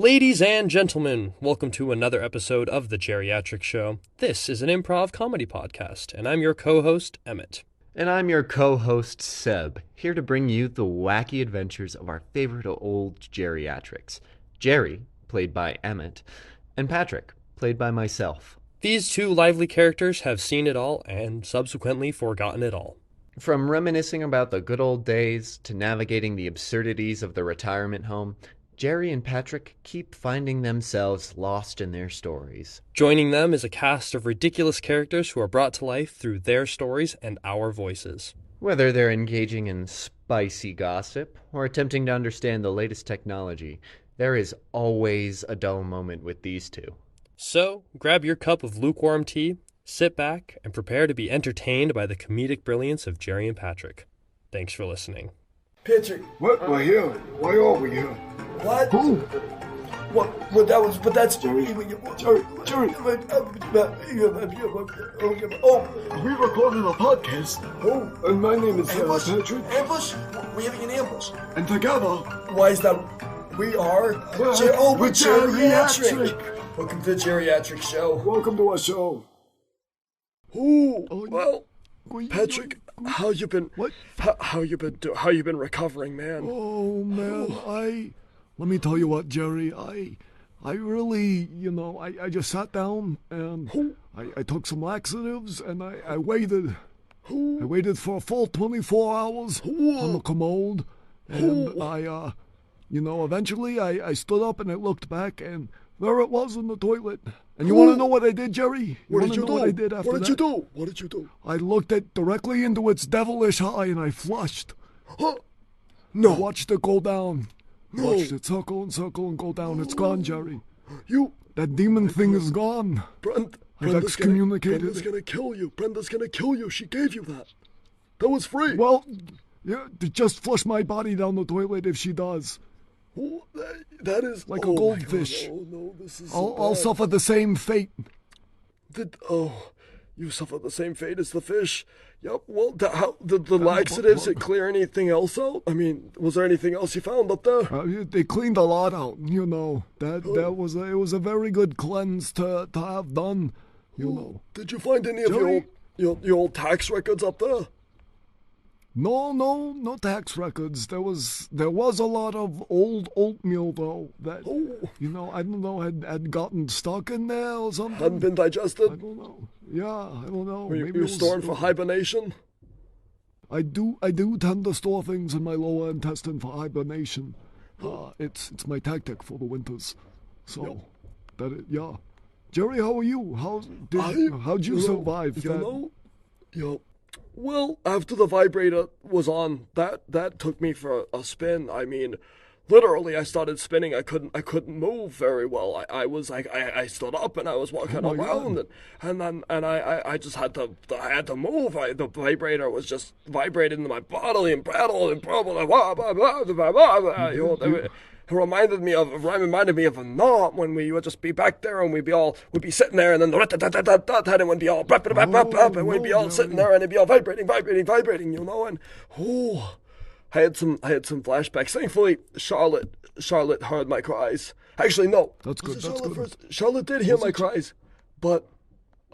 Ladies and gentlemen, welcome to another episode of The Jerryatrick Show. This is an improv comedy podcast, and I'm your co-host, Emmett. And I'm your co-host, Seb, here to bring you the wacky adventures of our favorite old geriatrics. Jerry, played by Emmett, and Patrick, played by myself. These two lively characters have seen it all and subsequently forgotten it all. From reminiscing about the good old days to navigating the absurdities of the retirement home, Jerry and Patrick keep finding themselves lost in their stories. Joining them is a cast of ridiculous characters who are brought to life through their stories and our voices. Whether they're engaging in spicy gossip or attempting to understand the latest technology, there is always a dull moment with these two. So, grab your cup of lukewarm tea, sit back, and prepare to be entertained by the comedic brilliance of Jerry and Patrick. Thanks for listening. Patrick. What? We're here. Why are we here? What? Who? What? Well, that was. But that's Jerry. Jerry. Oh. Are we recording a podcast? Oh. And my name is Ambush. Patrick. Ambush. We're having an ambush. And together, Why is that? We are. We're Jerryatrick. Welcome to the Jerryatrick Show. welcome to our show. Ooh, well, Patrick, how you been? What? How you been recovering, man? Oh man, let me tell you what, Jerry, I really, I just sat down and I took some laxatives and I waited. I waited for a full 24 hours on the commode, and eventually I stood up and I looked back and there it was in the toilet. And you want to know what I did, Jerry? What did you do? What I did after What did that? you do? What did you do? I looked directly into its devilish eye and I flushed. Huh? I No, watched it go down. No. Watched it circle and circle and go down. It's gone, Jerry. you, That demon thing is gone. Brenda's excommunicated Brenda's it. gonna kill you. Brenda's gonna kill you. She gave you that. That was free. Well, yeah, to just flush my body down the toilet if she does. Oh, that is Like a oh my goldfish. God, no, this is I'll bad. suffer the same fate. You suffer the same fate as the fish. Yep. Well, how did the laxatives Buttplug. clear anything else out? I mean, was there anything else you found up there? They cleaned a lot out, That was a very good cleanse to have done, Did you find any of Jerry? your old tax records up there? No tax records. There was a lot of old oatmeal though that I don't know had gotten stuck in there or something. Hadn't been I digested? don't know. Yeah, I don't know. Were you Maybe it was storing for hibernation? I do tend to store things in my lower intestine for hibernation. It's my tactic for the winters. So yeah. Jerry, how are you? How'd you survive that? Well, after the vibrator was on, that took me for a spin. I mean, literally, I started spinning. I couldn't move very well. I stood up and I was walking my around, and I just had to move. The vibrator was just vibrating in my body and prattled and probably it reminded me of a knot when we would just be back there and we'd be sitting there and then and it would be all and we'd be all sitting there and it'd be all vibrating, and I had some flashbacks. Thankfully, Charlotte heard my cries. Actually, no. That's good. Was it That's Charlotte good. first? Charlotte did hear my cries, but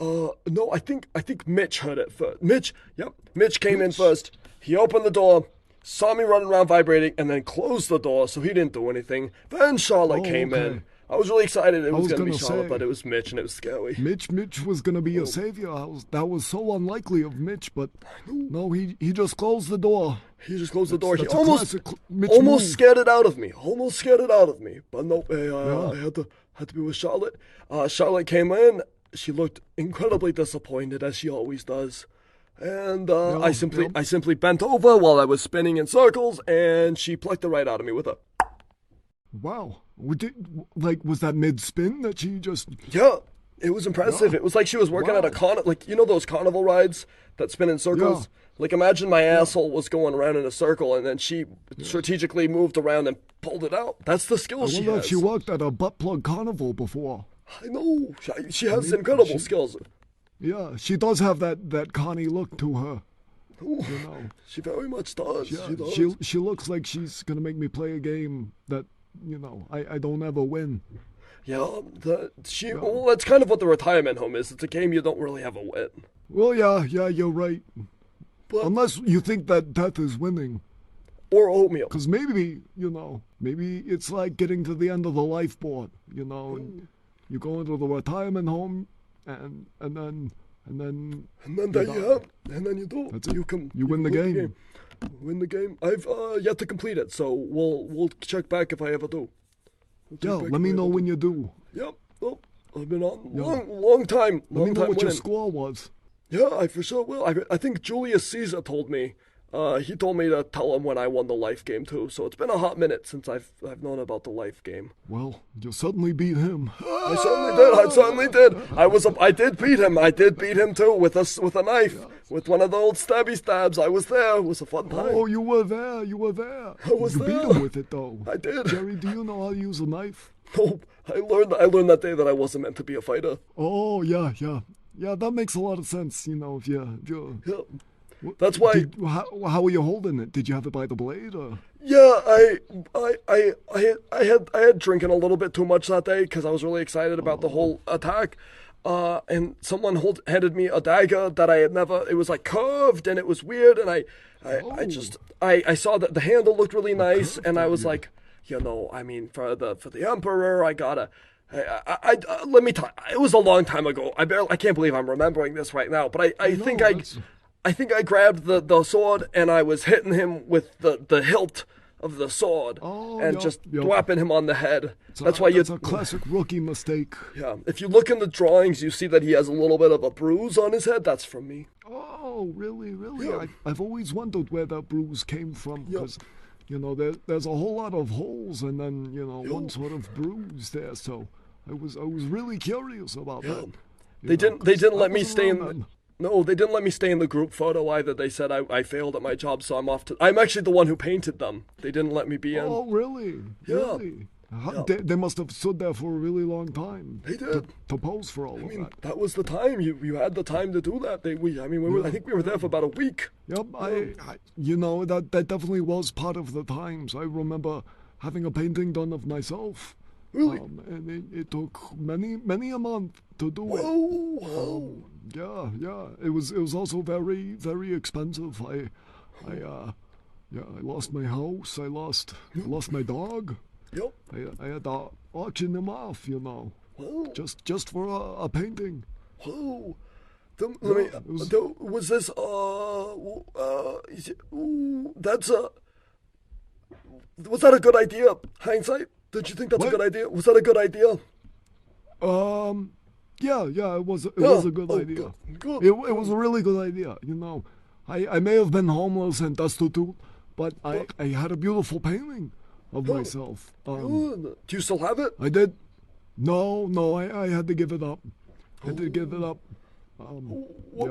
no, I think Mitch heard it first. Mitch came in first. He opened the door, saw me running around vibrating, and then closed the door, so he didn't do anything. Then Charlotte came in. okay. I was really excited it was was going to be gonna Charlotte, say- but it was Mitch, and it was scary. Mitch was gonna be a savior. That was so unlikely of Mitch, but no, he just closed the door. He just closed the door. He That's a almost classic Mitch almost move. scared it out of me. But nope, I had to be with Charlotte. Charlotte came in. She looked incredibly disappointed, as she always does. And I simply bent over while I was spinning in circles, and she plucked it right out of me with a. Wow. Was that mid-spin that she just... Yeah, it was impressive. Yeah. It was like she was working at a those carnival rides that spin in circles. Yeah. Like imagine my asshole was going around in a circle, and then she strategically moved around and pulled it out. That's the skill I she wonder has. if she worked at a butt-plug carnival before. I know. She has incredible skills. Yeah, she does have that Connie look to her. Ooh, You know. she very much does. Yeah, she does. she looks like she's gonna make me play a game that I don't ever win. Yeah, well, that's kind of what the retirement home is. It's a game you don't really have a win. Well, yeah, you're right. But, Unless you think that death is winning. or oatmeal. Because maybe it's like getting to the end of the lifeboat, and you go into the retirement home, and then you do. That's it. You win the game. Win the game. I've yet to complete it, so we'll check back if I ever do. Let me know when you do. Yep. Oh, I've been on long time. Let me know what your winning. score was. Yeah, I for sure will. I think Julius Caesar told me. He told me to tell him when I won the life game too. So it's been a hot minute since I've known about the life game. Well, you suddenly beat him. I certainly did. I did beat him. I did beat him too with a knife, with one of the old stabby stabs. I was there. It was a fun time. Oh, you were there. I was you there. beat him with it though. I did. Jerry, do you know how to use a knife? Nope. I learned that day that I wasn't meant to be a fighter. Oh, yeah. That makes a lot of sense. If you. Yeah. That's why. How were you holding it? Did you have it by the blade or? Yeah, I had drinking a little bit too much that day because I was really excited about the whole attack. And someone handed me a dagger that I had never. It was like curved and it was weird, and I saw that the handle looked really nice, and I was like, I mean, for the emperor, I gotta. Let me tell you, it was a long time ago. I can't believe I'm remembering this right now, but I think I grabbed the sword and I was hitting him with the hilt of the sword just whapping him on the head. That's a classic rookie mistake. Yeah, if you look in the drawings, you see that he has a little bit of a bruise on his head. That's from me. Oh, really? Yeah. I've always wondered where that bruise came from because, there's a whole lot of holes and then one sort of bruise there. So I was really curious about that. They didn't let me stay in. No, they didn't let me stay in the group photo either. They said I failed at my job, so I'm off to. I'm actually the one who painted them. They didn't let me be in. Oh, really? Yeah. Really? They must have stood there for a really long time. They did. To pose for all of that. That was the time. You had the time to do that. I think we were there for about a week. Yep. That definitely was part of the times. I remember having a painting done of myself. Really? And it took many a month to do it. Whoa. Yeah. It was also very, very expensive. I lost my house. I lost my dog. Yep. I had to auction them off, Whoa. just for a painting. Whoa. Was that a good idea? Hindsight? Did you think that's a good idea? Was that a good idea? Yeah, it was a good idea. Good. It was a really good idea, I may have been homeless and destitute, but I had a beautiful painting of myself. Good. Do you still have it? I did. No, I had to give it up. What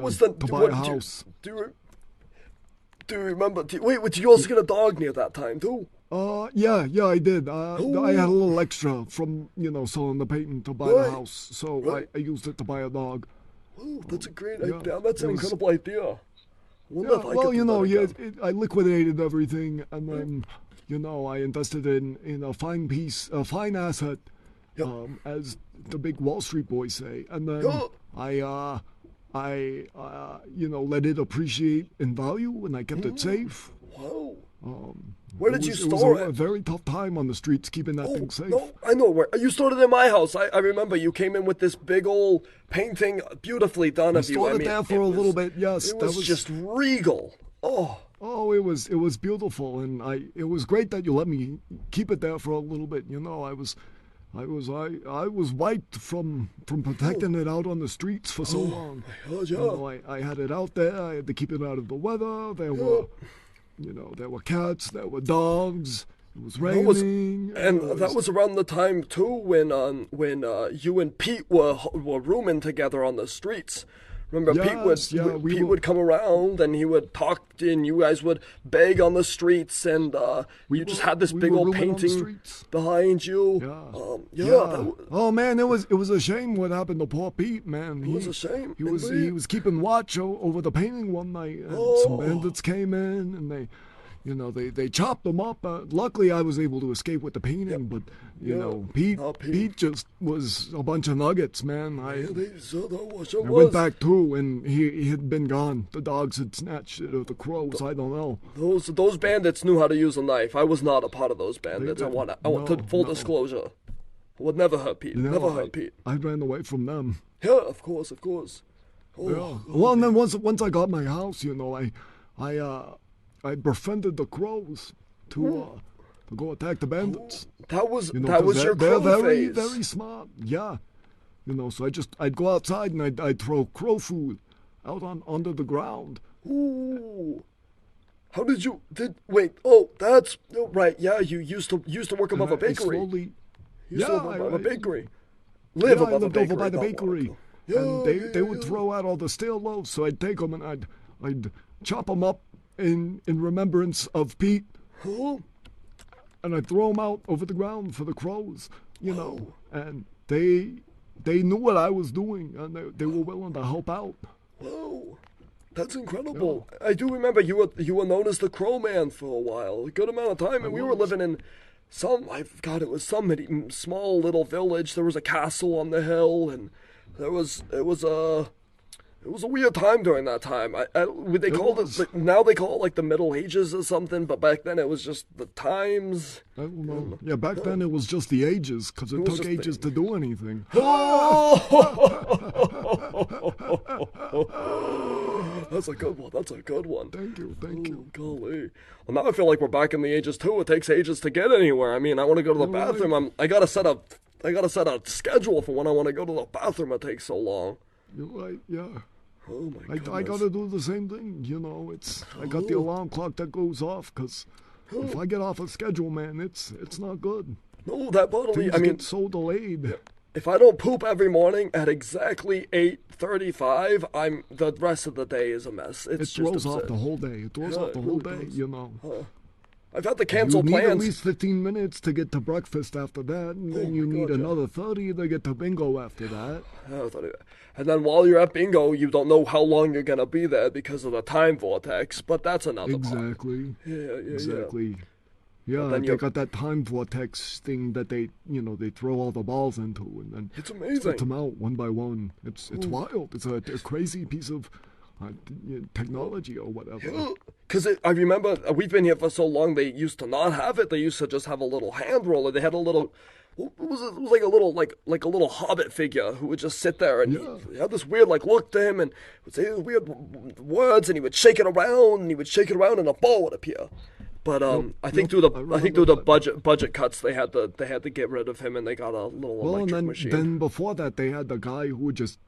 was the... To buy a house. Do you remember... Did you also get a dog near that time, too? Yeah, I did. I had a little extra from, selling the painting to buy the house. So I used it to buy a dog. Oh, that's a great idea. That's an incredible idea. I liquidated everything, and then, I invested in a fine asset, as the big Wall Street boys say, and then I let it appreciate in value, and I kept it safe. Wow. Where did you store it? It was a very tough time on the streets keeping that thing safe. No, I know where. You stored it in my house. I remember you came in with this big old painting, beautifully done of you. I stored it there for a little bit. Yes, it was just regal. Oh, it was beautiful, and it was great that you let me keep it there for a little bit. I was wiped from protecting it out on the streets for so long. I had it out there. I had to keep it out of the weather. There were cats, there were dogs. It was raining. That was around the time too when you and Pete were rooming together on the streets. Remember, Pete would come around and he would talk, and you guys would beg on the streets, and you just had this big old painting behind you. Oh man, it was a shame what happened to poor Pete, man. It was a shame. He was keeping watch over the painting one night, and some bandits came in, and you know, they chopped them up. Luckily, I was able to escape with the painting, but you know, Pete just was a bunch of nuggets, man. I went back too, and he had been gone. The dogs had snatched it, or the crows. I don't know. Those bandits knew how to use a knife. I was not a part of those bandits. I want full disclosure. I would never hurt Pete. Never hurt Pete. I ran away from them. Yeah, of course. Oh, yeah. Well, and then once I got my house, you know, I befriended the crows to go attack the bandits. That was you know, your crow they're very phase. very smart. Yeah, you know. So I'd go outside and I'd throw crow food out onto the ground. Ooh. How wait? Oh, that's right. Yeah, you used to work above a bakery. Above a bakery. Live above a bakery. Over by the bakery. And they would throw out all the stale loaves, so I'd take them and I'd chop them up in remembrance of Pete. Huh? And I'd throw them out over the ground for the crows, you know. And they knew what I was doing, and they were willing to help out. Whoa, that's incredible. Yeah. I do remember you were known as the Crow Man for a while, a good amount of time, and we were living in it was some small little village. There was a castle on the hill, and it was a weird time during that time. Now they call it like the Middle Ages or something, but back then it was just the times. I don't know. Yeah, back then it was just the ages, because it took ages to do anything. That's a good one. Thank you. Golly. Well, now I feel like we're back in the ages too. It takes ages to get anywhere. I mean, I want to go to the bathroom. Right. I gotta set a schedule for when I want to go to the bathroom. It takes so long. You're right. Yeah. Oh my goodness. I gotta do the same thing, you know. I got the alarm clock that goes off, because if I get off a schedule, man, it's not good. No, that bodily. Things get so delayed. If I don't poop every morning at exactly 8:35, the rest of the day is a mess. It throws off the whole day. You know. I've had to cancel plans. You need at least 15 minutes to get to breakfast after that, and then you need another 30 to get to bingo after that. And then while you're at bingo, you don't know how long you're going to be there because of the time vortex, but that's another part. Exactly. Yeah, they got that time vortex thing that they throw all the balls into, and then it's amazing. Spit them out one by one. It's wild. It's a crazy piece of technology or whatever. Because I remember we've been here for so long. They used to not have it. They used to just have a little hand roller. They had a little. It was like a little hobbit figure who would just sit there, and he had this weird look to him, and would say weird words, and he would shake it around, and a ball would appear. But I think through the budget cuts, they had to get rid of him, and they got a little electric machine. Then before that, they had the guy who would just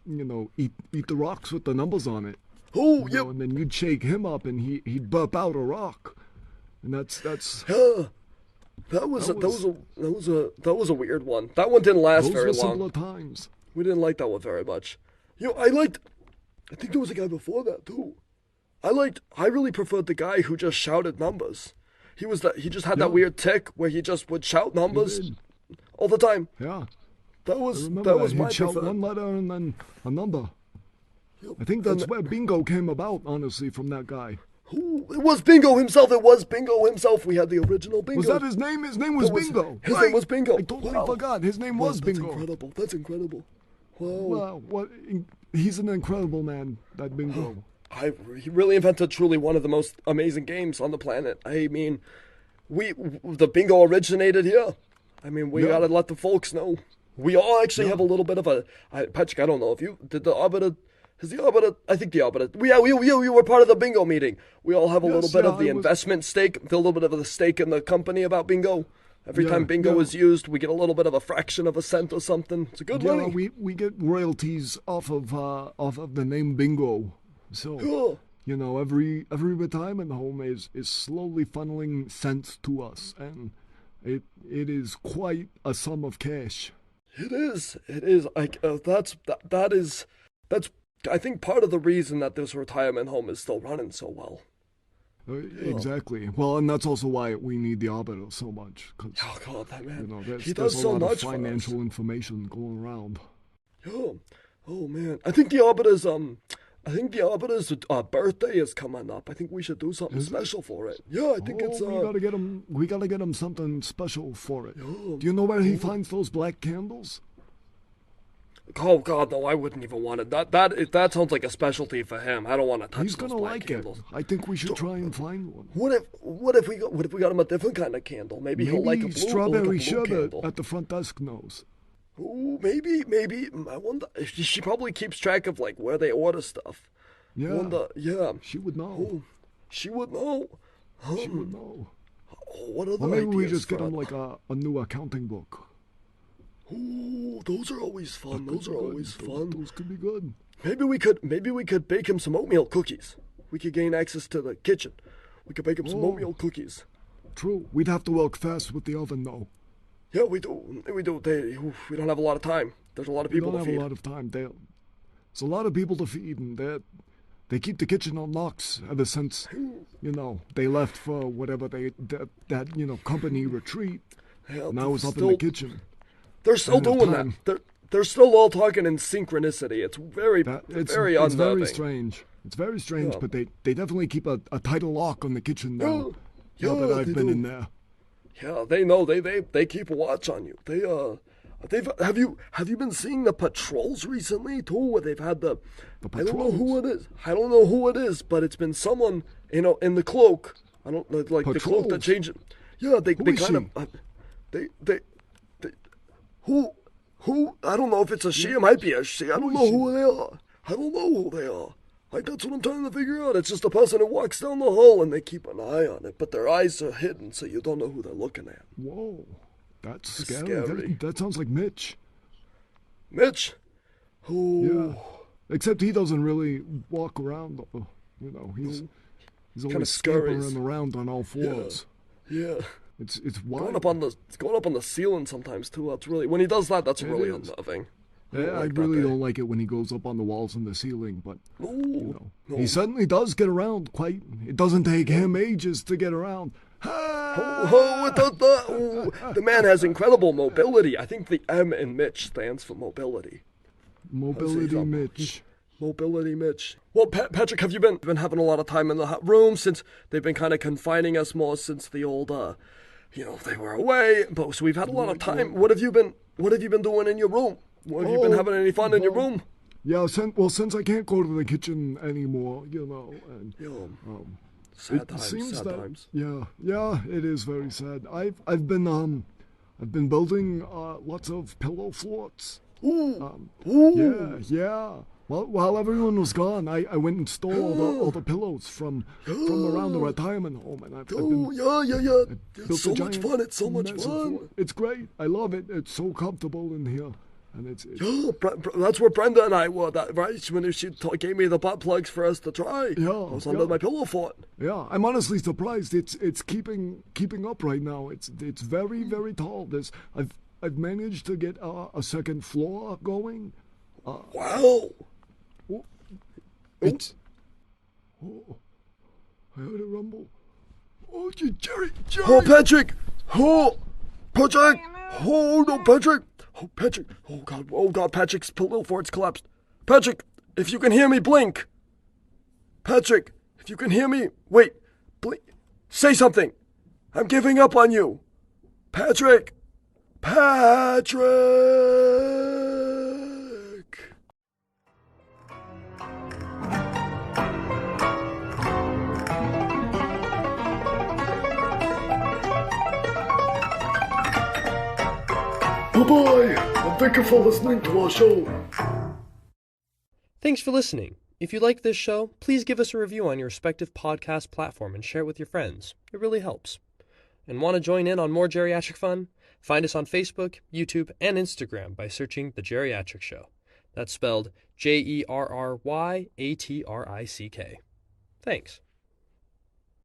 eat the rocks with the numbers on it. Oh, yeah. And then you'd shake him up, and he'd burp out a rock, and that's. That was a weird one. That one didn't last very long. Those were simpler times. We didn't like that one very much. I think there was a guy before that too. I really preferred the guy who just shouted numbers. He just had that weird tick where he just would shout numbers all the time. Yeah. That was my He'd shout one letter and then a number. Yep. I think that's where bingo came about, honestly, from that guy. It was Bingo himself. We had the original Bingo. Was that his name? His name was Bingo. His name was Bingo. I totally forgot. His name was Bingo. That's incredible. Wow. Well, he's an incredible man, that Bingo. He really invented truly one of the most amazing games on the planet. I mean, the Bingo originated here. I mean, we gotta let the folks know. We all actually have a little bit of Patrick, I don't know if you did the Arbiter. I think the Arbiter. We were part of the Bingo meeting. We all have a little bit of the investment stake, a little bit of the stake in the company about Bingo. Every time Bingo is used, we get a little bit of a fraction of a cent or something. It's a good money. We get royalties off of the name Bingo. So every retirement home is slowly funneling cents to us, and it is quite a sum of cash. It is. That's I think part of the reason that this retirement home is still running so well. Exactly. Well, and that's also why we need the Arbiter so much. Oh God, that man! He does so much of financial information going around. Oh man! I think the Arbiter's I think the Arbiter's birthday is coming up. I think we should do something special for it. Yeah, I think it's. We gotta get him something special for it. Do you know where he finds those black candles? Oh God, no! I wouldn't even want it. That sounds like a specialty for him. I don't want to touch He's those gonna black like candles. it. I think we should try and find one. What if we got him a different kind of candle? Maybe he'll like a blue, strawberry sherbet candle. at the front desk knows. Ooh, maybe. I wonder. She probably keeps track of like where they order stuff. Yeah. Yeah. She would know. Ooh, she would know. She would know. Oh, what other Or maybe we ideas, just get Fred? him like a new accounting book. Ooh, those are always fun. Those are always fun. Those could be good. Maybe we could bake him some oatmeal cookies. We could gain access to the kitchen. We could bake him some oatmeal cookies. True. We'd have to work fast with the oven though. Yeah, we do. We don't have a lot of time. There's a lot of people to We don't feed. have a lot of time. There's a lot of people to feed, and they keep the kitchen on locks ever since, they left for whatever that company retreat. Yeah, Now it's up in the kitchen. They're still doing that. They're still all talking in synchronicity. It's very very It's unnerving. very strange. It's very strange, but they definitely keep a tighter lock on the kitchen now. Yeah, now that I've they been do. in there. Yeah, they know. They keep a watch on you. Have you been seeing the patrols recently too? Where they've had the I don't know who it is. I don't know who it is, but it's been someone in the cloak. I don't know, like the cloak that changed it. Yeah, they kind of they who I don't know if it's a she. It might be a she. I don't know who they are. I don't know who they are. Like, that's what I'm trying to figure out. It's just a person who walks down the hall and they keep an eye on it, but their eyes are hidden, so you don't know who they're looking at. Whoa, that's scary. Scary. That sounds like Mitch. Mitch? Who? Yeah. Except he doesn't really walk around. He's always scampering around on all fours. Yeah. It's wild. It's going up on the ceiling sometimes too. That's really when he does that. That's really is. unnerving. Yeah, I really don't like it when he goes up on the walls and the ceiling, but he certainly does get around quite. It doesn't take him ages to get around. The man has incredible mobility. I think the M in Mitch stands for mobility. Mobility Mitch. Mobility Mitch. Well, Patrick, have you been having a lot of time in the room since they've been kind of confining us more since the old, they were away. But so we've had a lot of time. What have you been doing in your room? Have you been having any fun in your room? Yeah, since I can't go to the kitchen anymore, and sad times. Yeah, it is very sad. I've been building lots of pillow forts. Yeah. Well, while everyone was gone, I went and stole all the pillows from around the retirement home, and I've been It's so much fun. It's so much fun. It's great. I love it. It's so comfortable in here. And that's where Brenda and I were, right? When she gave me the butt plugs for us to try. Yeah, I was under my pillow fort. Yeah, I'm honestly surprised. It's keeping up right now. It's very, very tall. I've managed to get a second floor going. Wow. I heard a rumble. Oh, Jerry! Oh, Patrick! Oh, Patrick! Oh, no, Patrick! Oh, Patrick! Oh, God, Patrick's pillow fort's collapsed. Patrick, if you can hear me, blink! Patrick, if you can hear me, wait, blink. Say something! I'm giving up on you! Patrick! Patrick! Bye-bye, and thank you for listening to our show. Thanks for listening. If you like this show, please give us a review on your respective podcast platform and share it with your friends. It really helps. And want to join in on more geriatric fun? Find us on Facebook, YouTube, and Instagram by searching The Jerryatrick Show. That's spelled Jerryatrick. Thanks.